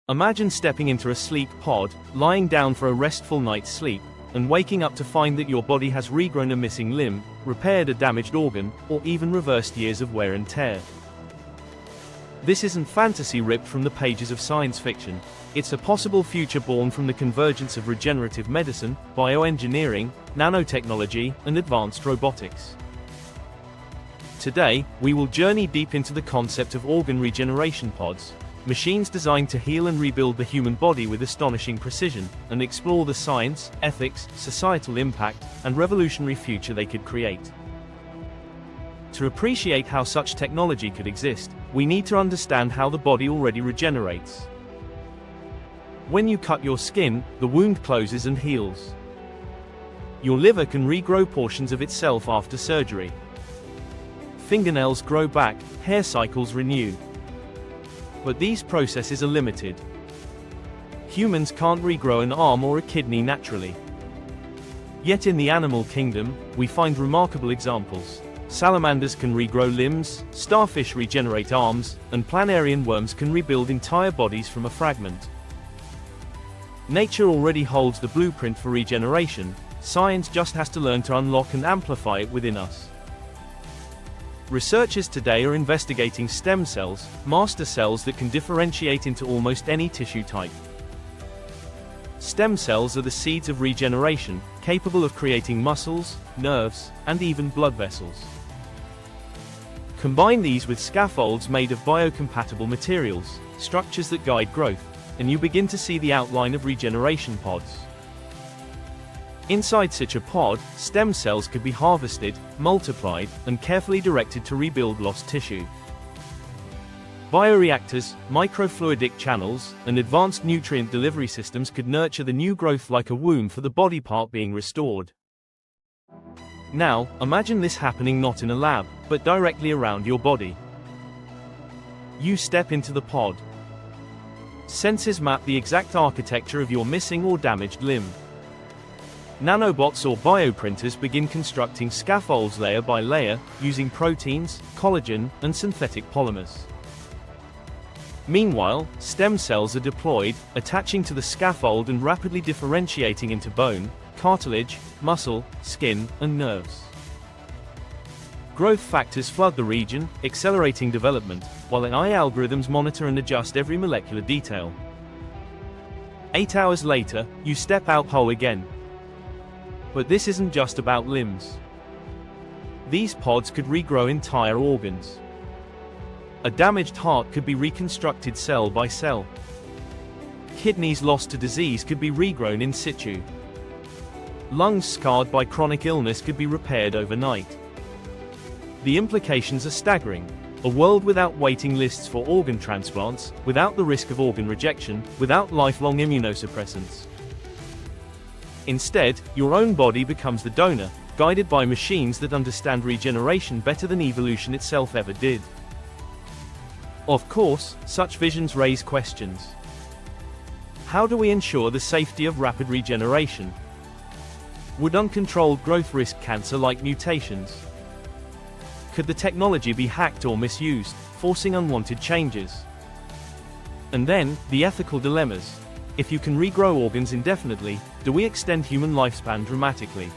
Imagine stepping into a sleek pod, lying down for a restful night's sleep, and waking up to find that your body has regrown a missing limb, repaired a damaged organ, or even reversed years of wear and tear. This isn't fantasy ripped from the pages of science fiction. It's a possible future born from the convergence of regenerative medicine, bioengineering, nanotechnology, and advanced robotics. Today, we will journey deep into the concept of organ regeneration pods, machines designed to heal and rebuild the human body with astonishing precision, and explore the science, ethics, societal impact, and revolutionary future they could create. To appreciate how such technology could exist, we need to understand how the body already regenerates. When you cut your skin, the wound closes and heals. Your liver can regrow portions of itself after surgery. Fingernails grow back, hair cycles renew. But these processes are limited. Humans can't regrow an arm or a kidney naturally. Yet in the animal kingdom, we find remarkable examples. Salamanders can regrow limbs, starfish regenerate arms, and planarian worms can rebuild entire bodies from a fragment. Nature already holds the blueprint for regeneration, science just has to learn to unlock and amplify it within us. Researchers today are investigating stem cells, master cells that can differentiate into almost any tissue type. Stem cells are the seeds of regeneration, capable of creating muscles, nerves, and even blood vessels. Combine these with scaffolds made of biocompatible materials, structures that guide growth, and you begin to see the outline of regeneration pods. Inside such a pod, stem cells could be harvested, multiplied, and carefully directed to rebuild lost tissue. Bioreactors, microfluidic channels, and advanced nutrient delivery systems could nurture the new growth like a womb for the body part being restored. Now, imagine this happening not in a lab, but directly around your body. You step into the pod. Sensors map the exact architecture of your missing or damaged limb. Nanobots or bioprinters begin constructing scaffolds layer by layer, using proteins, collagen, and synthetic polymers. Meanwhile, stem cells are deployed, attaching to the scaffold and rapidly differentiating into bone, cartilage, muscle, skin, and nerves. Growth factors flood the region, accelerating development, while AI algorithms monitor and adjust every molecular detail. 8 hours later, you step out whole again. But this isn't just about limbs. These pods could regrow entire organs. A damaged heart could be reconstructed cell by cell. Kidneys lost to disease could be regrown in situ. Lungs scarred by chronic illness could be repaired overnight. The implications are staggering. A world without waiting lists for organ transplants, without the risk of organ rejection, without lifelong immunosuppressants. Instead, your own body becomes the donor, guided by machines that understand regeneration better than evolution itself ever did. Of course, such visions raise questions. How do we ensure the safety of rapid regeneration? Would uncontrolled growth risk cancer-like mutations? Could the technology be hacked or misused, forcing unwanted changes? And then, the ethical dilemmas. If you can regrow organs indefinitely, do we extend human lifespan dramatically?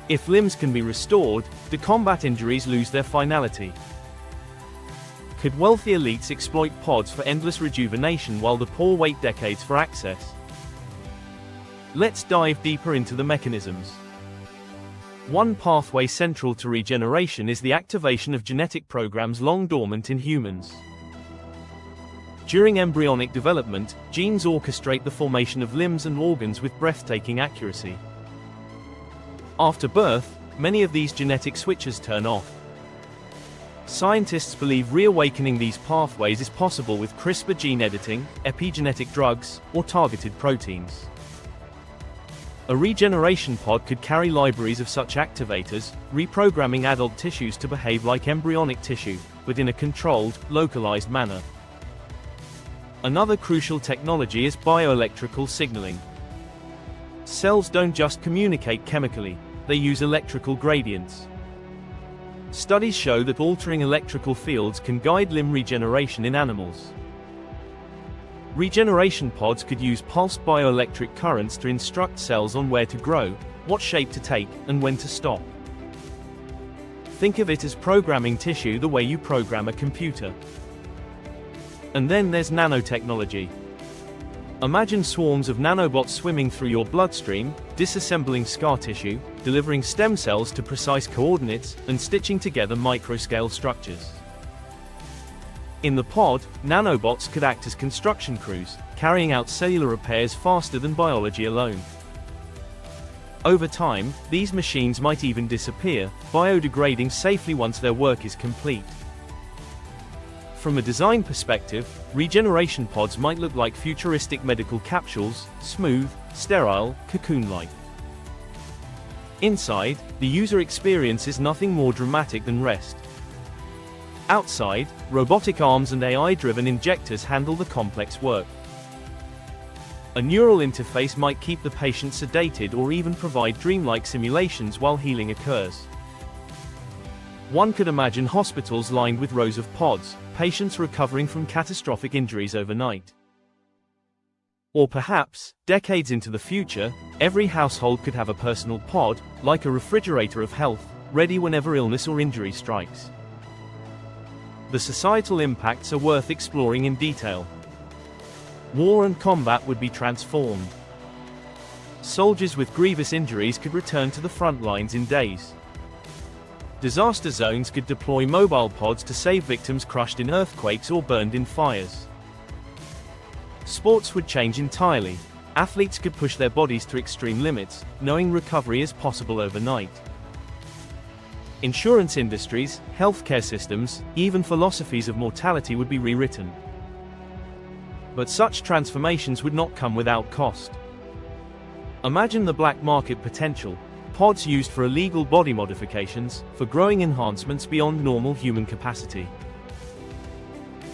If limbs can be restored, do combat injuries lose their finality? Could wealthy elites exploit pods for endless rejuvenation while the poor wait decades for access? Let's dive deeper into the mechanisms. One pathway central to regeneration is the activation of genetic programs long dormant in humans. During embryonic development, genes orchestrate the formation of limbs and organs with breathtaking accuracy. After birth, many of these genetic switches turn off. Scientists believe reawakening these pathways is possible with CRISPR gene editing, epigenetic drugs, or targeted proteins. A regeneration pod could carry libraries of such activators, reprogramming adult tissues to behave like embryonic tissue, but in a controlled, localized manner. Another crucial technology is bioelectrical signaling. Cells don't just communicate chemically, they use electrical gradients. Studies show that altering electrical fields can guide limb regeneration in animals. Regeneration pods could use pulsed bioelectric currents to instruct cells on where to grow, what shape to take, and when to stop. Think of it as programming tissue the way you program a computer. And then there's nanotechnology. Imagine swarms of nanobots swimming through your bloodstream, disassembling scar tissue, delivering stem cells to precise coordinates, and stitching together microscale structures. In the pod, nanobots could act as construction crews, carrying out cellular repairs faster than biology alone. Over time, these machines might even disappear, biodegrading safely once their work is complete. From a design perspective, regeneration pods might look like futuristic medical capsules, smooth, sterile, cocoon-like. Inside, the user experience is nothing more dramatic than rest. Outside, robotic arms and AI-driven injectors handle the complex work. A neural interface might keep the patient sedated or even provide dreamlike simulations while healing occurs. One could imagine hospitals lined with rows of pods, patients recovering from catastrophic injuries overnight. Or perhaps, decades into the future, every household could have a personal pod, like a refrigerator of health, ready whenever illness or injury strikes. The societal impacts are worth exploring in detail. War and combat would be transformed. Soldiers with grievous injuries could return to the front lines in days. Disaster zones could deploy mobile pods to save victims crushed in earthquakes or burned in fires. Sports would change entirely. Athletes could push their bodies to extreme limits, knowing recovery is possible overnight. Insurance industries, healthcare systems, even philosophies of mortality would be rewritten. But such transformations would not come without cost. Imagine the black market potential. Pods used for illegal body modifications, for growing enhancements beyond normal human capacity.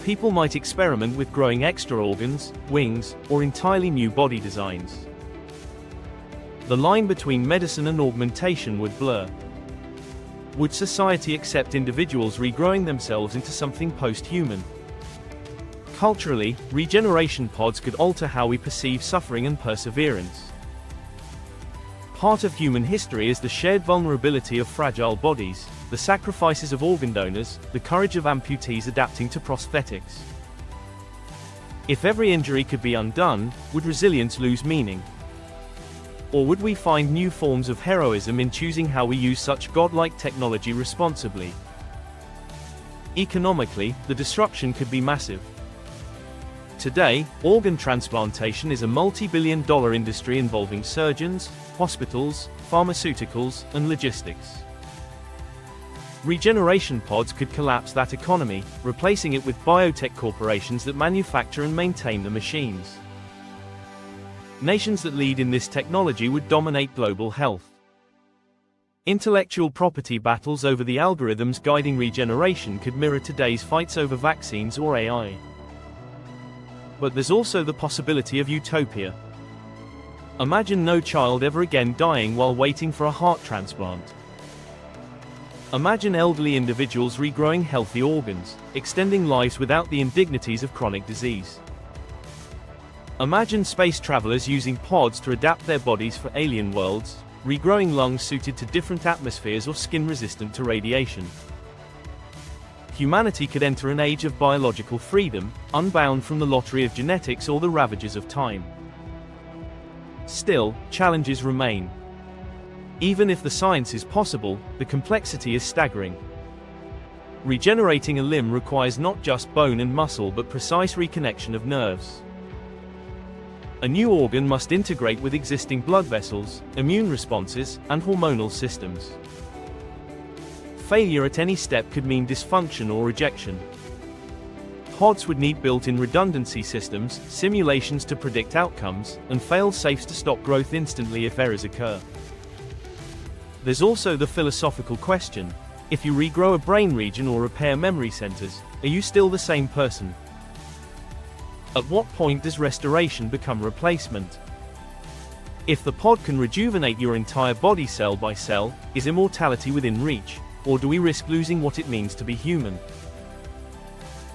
People might experiment with growing extra organs, wings, or entirely new body designs. The line between medicine and augmentation would blur. Would society accept individuals regrowing themselves into something post-human? Culturally, regeneration pods could alter how we perceive suffering and perseverance. Part of human history is the shared vulnerability of fragile bodies, the sacrifices of organ donors, the courage of amputees adapting to prosthetics. If every injury could be undone, would resilience lose meaning? Or would we find new forms of heroism in choosing how we use such godlike technology responsibly? Economically, the disruption could be massive. Today, organ transplantation is a multi-billion-dollar industry involving surgeons, hospitals, pharmaceuticals, and logistics. Regeneration pods could collapse that economy, replacing it with biotech corporations that manufacture and maintain the machines. Nations that lead in this technology would dominate global health. Intellectual property battles over the algorithms guiding regeneration could mirror today's fights over vaccines or AI. But there's also the possibility of utopia. Imagine no child ever again dying while waiting for a heart transplant. Imagine elderly individuals regrowing healthy organs, extending lives without the indignities of chronic disease. Imagine space travelers using pods to adapt their bodies for alien worlds, regrowing lungs suited to different atmospheres or skin resistant to radiation. Humanity could enter an age of biological freedom, unbound from the lottery of genetics or the ravages of time. Still, challenges remain. Even if the science is possible, the complexity is staggering. Regenerating a limb requires not just bone and muscle but precise reconnection of nerves. A new organ must integrate with existing blood vessels, immune responses, and hormonal systems. Failure at any step could mean dysfunction or rejection. Pods would need built-in redundancy systems, simulations to predict outcomes, and fail-safes to stop growth instantly if errors occur. There's also the philosophical question: if you regrow a brain region or repair memory centers, are you still the same person? At what point does restoration become replacement? If the pod can rejuvenate your entire body cell by cell, is immortality within reach? Or do we risk losing what it means to be human?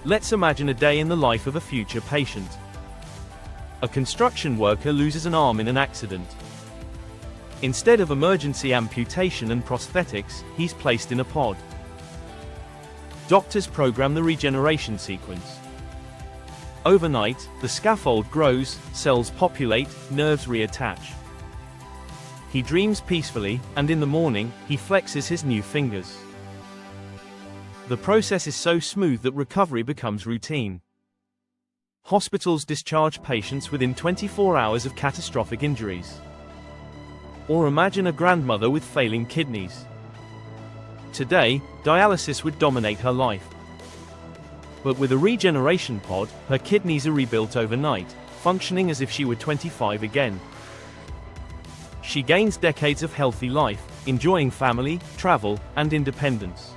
Let's imagine a day in the life of a future patient. A construction worker loses an arm in an accident. Instead of emergency amputation and prosthetics, he's placed in a pod. Doctors program the regeneration sequence. Overnight, the scaffold grows, cells populate, nerves reattach. He dreams peacefully, and in the morning, he flexes his new fingers. The process is so smooth that recovery becomes routine. Hospitals discharge patients within 24 hours of catastrophic injuries. Or imagine a grandmother with failing kidneys. Today, dialysis would dominate her life. But with a regeneration pod, her kidneys are rebuilt overnight, functioning as if she were 25 again. She gains decades of healthy life, enjoying family, travel, and independence.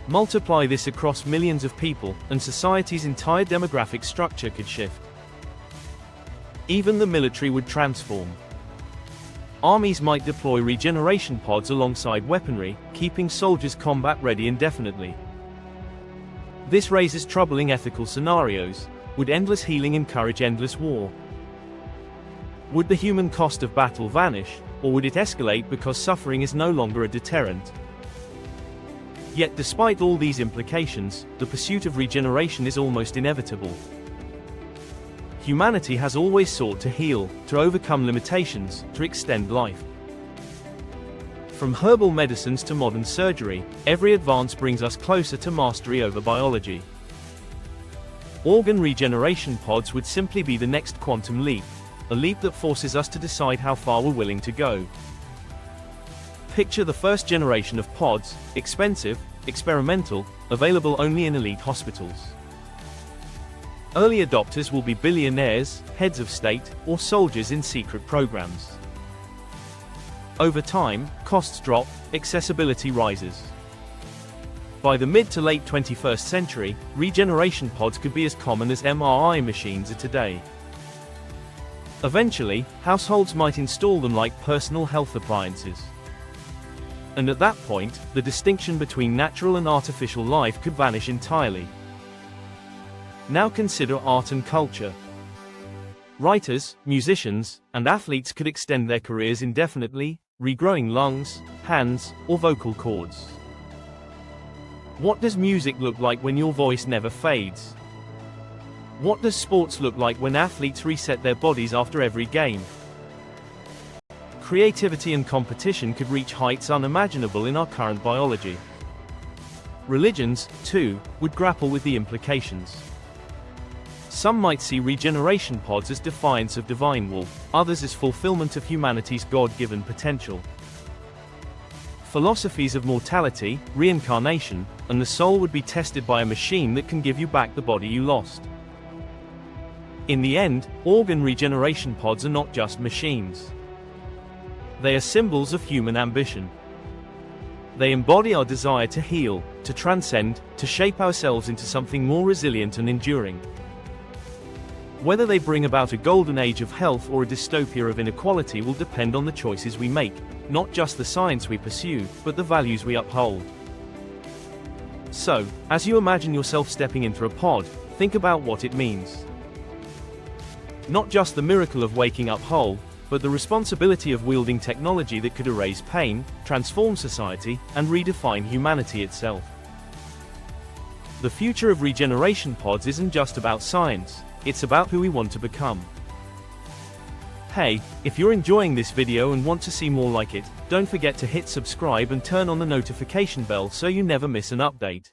Multiply this across millions of people, and society's entire demographic structure could shift. Even the military would transform. Armies might deploy regeneration pods alongside weaponry, keeping soldiers combat-ready indefinitely. This raises troubling ethical scenarios. Would endless healing encourage endless war? Would the human cost of battle vanish, or would it escalate because suffering is no longer a deterrent? Yet despite all these implications, the pursuit of regeneration is almost inevitable. Humanity has always sought to heal, to overcome limitations, to extend life. From herbal medicines to modern surgery, every advance brings us closer to mastery over biology. Organ regeneration pods would simply be the next quantum leap, a leap that forces us to decide how far we're willing to go. Picture the first generation of pods, expensive, experimental, available only in elite hospitals. Early adopters will be billionaires, heads of state, or soldiers in secret programs. Over time, costs drop, accessibility rises. By the mid to late 21st century, regeneration pods could be as common as MRI machines are today. Eventually, households might install them like personal health appliances. And at that point, the distinction between natural and artificial life could vanish entirely. Now consider art and culture. Writers, musicians, and athletes could extend their careers indefinitely, regrowing lungs, hands, or vocal cords. What does music look like when your voice never fades? What does sports look like when athletes reset their bodies after every game? Creativity and competition could reach heights unimaginable in our current biology. Religions, too, would grapple with the implications. Some might see regeneration pods as defiance of divine will, others as fulfillment of humanity's God-given potential. Philosophies of mortality, reincarnation, and the soul would be tested by a machine that can give you back the body you lost. In the end, organ regeneration pods are not just machines. They are symbols of human ambition. They embody our desire to heal, to transcend, to shape ourselves into something more resilient and enduring. Whether they bring about a golden age of health or a dystopia of inequality will depend on the choices we make, not just the science we pursue, but the values we uphold. So, as you imagine yourself stepping into a pod, think about what it means. Not just the miracle of waking up whole, but the responsibility of wielding technology that could erase pain, transform society, and redefine humanity itself. The future of regeneration pods isn't just about science, it's about who we want to become. Hey, if you're enjoying this video and want to see more like it, don't forget to hit subscribe and turn on the notification bell so you never miss an update.